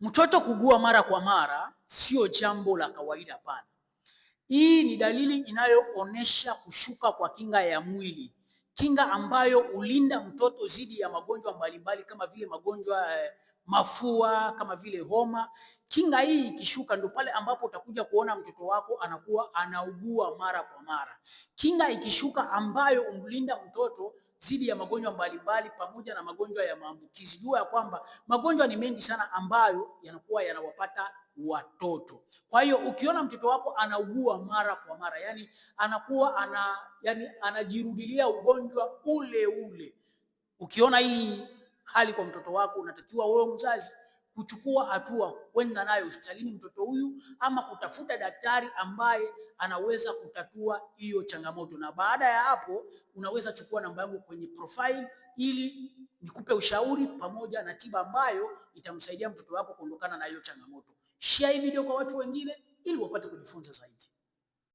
Mtoto kugua mara kwa mara sio jambo la kawaida, hapana. Hii ni dalili inayoonyesha kushuka kwa kinga ya mwili, kinga ambayo hulinda mtoto dhidi ya magonjwa mbalimbali kama vile magonjwa mafua, kama vile homa. Kinga hii ikishuka, ndio pale ambapo utakuja kuona mtoto wako anakuwa anaugua mara kwa mara. Kinga ikishuka ambayo humlinda mtoto dhidi ya magonjwa mbalimbali pamoja na magonjwa ya maambukizi. Jua ya kwamba magonjwa ni mengi sana ambayo yanakuwa yanawapata watoto. Kwa hiyo ukiona mtoto wako anaugua mara kwa mara, yani anakuwa anajirudilia ugonjwa ule ule, ukiona hii hali kwa mtoto wako, unatakiwa wewe mzazi kuchukua hatua, kwenda nayo hospitalini mtoto huyu, ama kutafuta daktari ambaye anaweza kutatua hiyo changamoto. Na baada ya hapo unaweza chukua namba yangu kwenye profile ili nikupe ushauri pamoja na tiba ambayo itamsaidia mtoto wako kuondokana na hiyo changamoto. Share hii video kwa watu wengine ili wapate kujifunza zaidi.